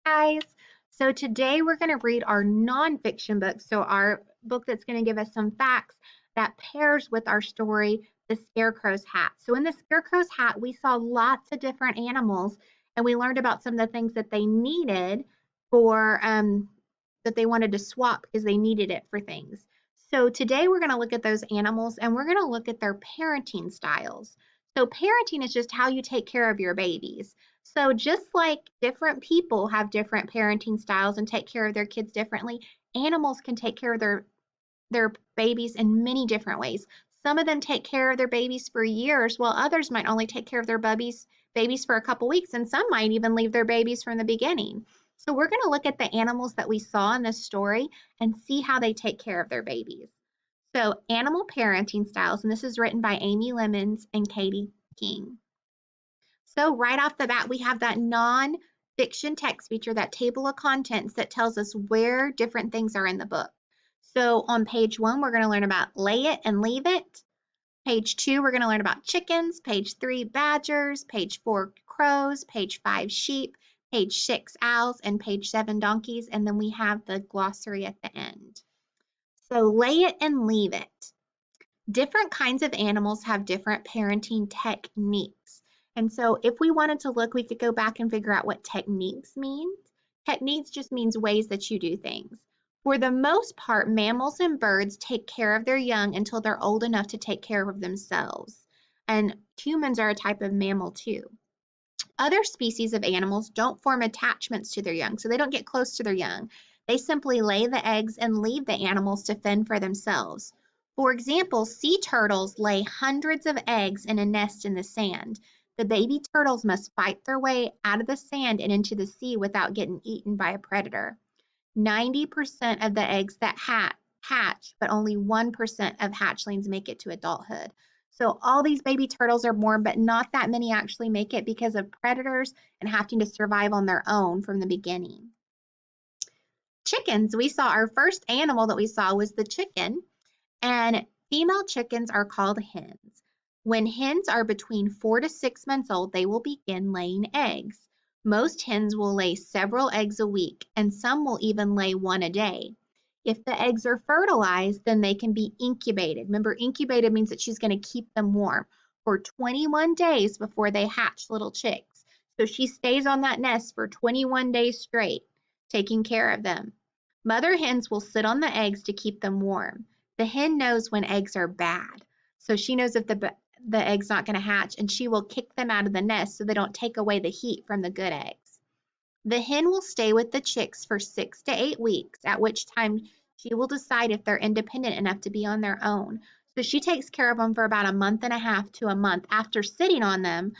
Guys. So today we're going to read our nonfiction book. So our book that's going to give us some facts that pairs with our story, The Scarecrow's Hat. So in The Scarecrow's Hat, we saw lots of different animals and we learned about some of the things that they needed for that they wanted to swap because they needed it for things. So today we're going to look at those animals and we're going to look at their parenting styles. So parenting is just how you take care of your babies. So just like different people have different parenting styles and take care of their kids differently, animals can take care of their babies in many different ways. Some of them take care of their babies for years, while others might only take care of their babies for a couple weeks, and some might even leave their babies from the beginning. So we're going to look at the animals that we saw in this story and see how they take care of their babies. So animal parenting styles, and this is written by Amy Lemons and Katie King. So right off the bat, we have that non-fiction text feature, that table of contents that tells us where different things are in the book. So on page 1, we're going to learn about lay it and leave it. Page 2, we're going to learn about chickens. Page 3, badgers. Page 4, crows. Page 5, sheep. Page 6, owls. And page 7, donkeys. And then we have the glossary at the end. So lay it and leave it. Different kinds of animals have different parenting techniques. And so if we wanted to look, we could go back and figure out what techniques means. Techniques just means ways that you do things. For the most part, mammals and birds take care of their young until they're old enough to take care of themselves. And humans are a type of mammal too. Other species of animals don't form attachments to their young, so they don't get close to their young. They simply lay the eggs and leave the animals to fend for themselves. For example, sea turtles lay hundreds of eggs in a nest in the sand. The baby turtles must fight their way out of the sand and into the sea without getting eaten by a predator. 90% of the eggs that hatch, but only 1% of hatchlings make it to adulthood. So all these baby turtles are born, but not that many actually make it because of predators and having to survive on their own from the beginning. Chickens, we saw our first animal that we saw was the chicken, and female chickens are called hens. When hens are between 4 to 6 months old, they will begin laying eggs. Most hens will lay several eggs a week, and some will even lay one a day. If the eggs are fertilized, then they can be incubated. Remember, incubated means that she's going to keep them warm for 21 days before they hatch little chicks. So she stays on that nest for 21 days straight, taking care of them. Mother hens will sit on the eggs to keep them warm. The hen knows when eggs are bad. So she knows if the egg's not going to hatch, and she will kick them out of the nest so they don't take away the heat from the good eggs. The hen will stay with the chicks for 6 to 8 weeks, at which time she will decide if they're independent enough to be on their own. So she takes care of them for about a month and a half to a month after sitting on them,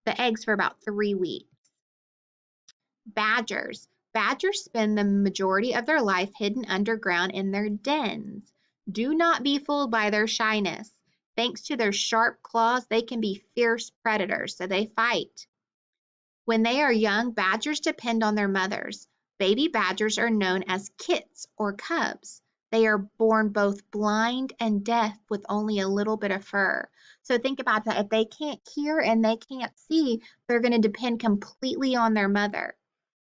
the eggs, for about 3 weeks. Badgers. Badgers spend the majority of their life hidden underground in their dens. Do not be fooled by their shyness. Thanks to their sharp claws, they can be fierce predators, so they fight. When they are young, badgers depend on their mothers. Baby badgers are known as kits or cubs. They are born both blind and deaf with only a little bit of fur. So think about that. If they can't hear and they can't see, they're going to depend completely on their mother.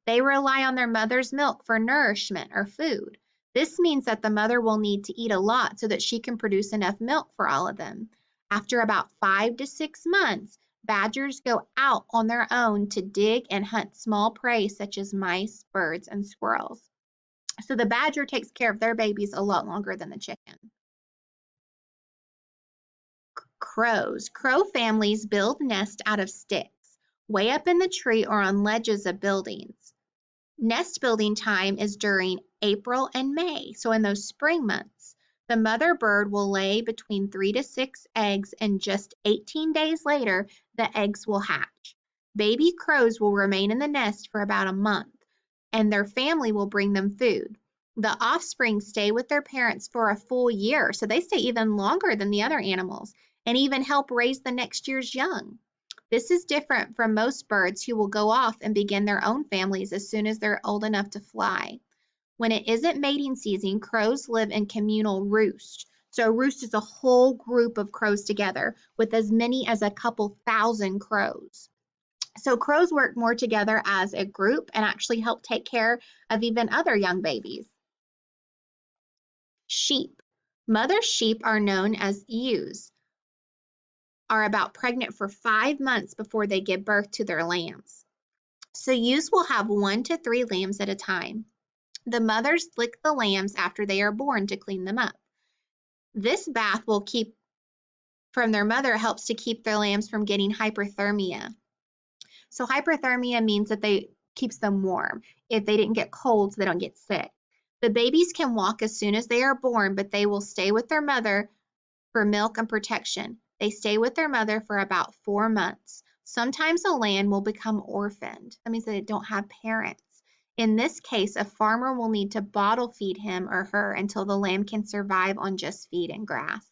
They rely on their mother's milk for nourishment or food. This means that the mother will need to eat a lot so that she can produce enough milk for all of them. After about 5 to 6 months, badgers go out on their own to dig and hunt small prey such as mice, birds, and squirrels. So the badger takes care of their babies a lot longer than the chicken. Crows. Crow families build nests out of sticks, way up in the tree or on ledges of buildings. Nest building time is during April and May, so in those spring months. The mother bird will lay between 3 to 6 eggs, and just 18 days later, the eggs will hatch. Baby crows will remain in the nest for about a month, and their family will bring them food. The offspring stay with their parents for a full year, so they stay even longer than the other animals, and even help raise the next year's young. This is different from most birds who will go off and begin their own families as soon as they're old enough to fly. When it isn't mating season, crows live in communal roost. So a roost is a whole group of crows together with as many as a couple thousand crows. So crows work more together as a group and actually help take care of even other young babies. Sheep. Mother sheep are known as ewes, are about pregnant for 5 months before they give birth to their lambs. So ewes will have 1 to 3 lambs at a time. The mothers lick the lambs after they are born to clean them up. This bath will keep from their mother helps to keep their lambs from getting hyperthermia. So hyperthermia means that they keeps them warm. If they didn't get cold, so they don't get sick. The babies can walk as soon as they are born, but they will stay with their mother for milk and protection. They stay with their mother for about 4 months. Sometimes a lamb will become orphaned. That means that they don't have parents. In this case, a farmer will need to bottle feed him or her until the lamb can survive on just feed and grass.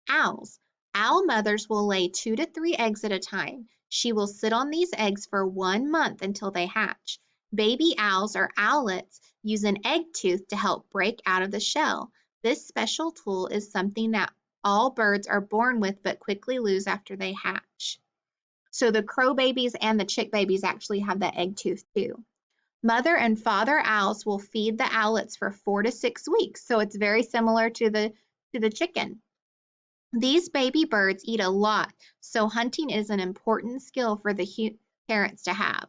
Owls. Owl mothers will lay 2 to 3 eggs at a time. She will sit on these eggs for 1 month until they hatch. Baby owls or owlets use an egg tooth to help break out of the shell. This special tool is something that all birds are born with but quickly lose after they hatch. So the crow babies and the chick babies actually have that egg tooth too. Mother and father owls will feed the owlets for 4 to 6 weeks. So it's very similar to the chicken. These baby birds eat a lot, so hunting is an important skill for the parents to have.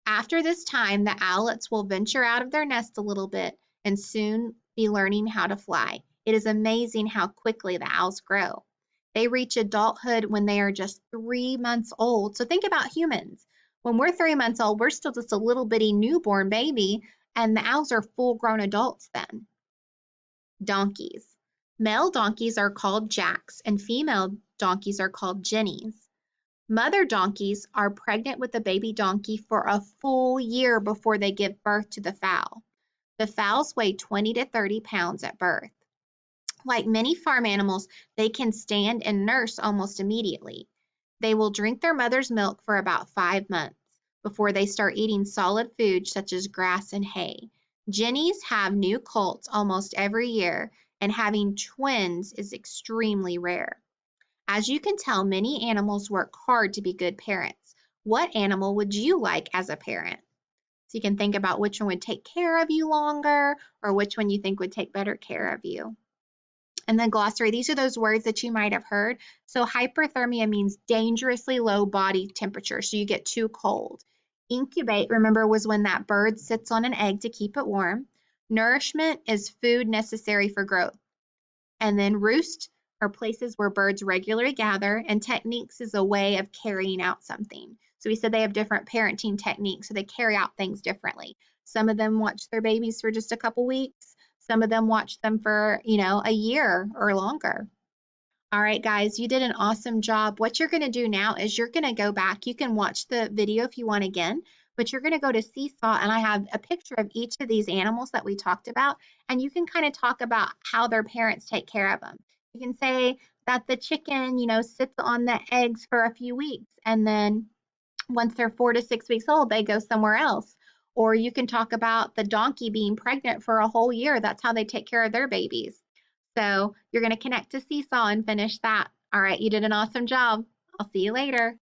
After this time, the owlets will venture out of their nest a little bit and soon be learning how to fly. It is amazing how quickly the owls grow. They reach adulthood when they are just 3 months old. So think about humans. When we're 3 months old, we're still just a little bitty newborn baby, and the owls are full-grown adults then. Donkeys. Male donkeys are called jacks and female donkeys are called jennies. Mother donkeys are pregnant with a baby donkey for a full year before they give birth to the foal. The fowls weigh 20 to 30 pounds at birth. Like many farm animals, they can stand and nurse almost immediately. They will drink their mother's milk for about 5 months before they start eating solid food such as grass and hay. Jennies have new colts almost every year, and having twins is extremely rare. As you can tell, many animals work hard to be good parents. What animal would you like as a parent? So you can think about which one would take care of you longer or which one you think would take better care of you. And then glossary, these are those words that you might have heard. So hyperthermia means dangerously low body temperature, so you get too cold. Incubate, remember, was when that bird sits on an egg to keep it warm. Nourishment is food necessary for growth. And then roost are places where birds regularly gather, and techniques is a way of carrying out something. So we said they have different parenting techniques, so they carry out things differently. Some of them watch their babies for just a couple weeks. Some of them watch them for, a year or longer. All right, guys, you did an awesome job. What you're going to do now is you're going to go back. You can watch the video if you want again, but you're going to go to Seesaw, and I have a picture of each of these animals that we talked about, and you can kind of talk about how their parents take care of them. You can say that the chicken, sits on the eggs for a few weeks, and then once they're 4 to 6 weeks old, they go somewhere else. Or you can talk about the donkey being pregnant for a whole year. That's how they take care of their babies. So you're going to connect to Seesaw and finish that. All right, you did an awesome job. I'll see you later.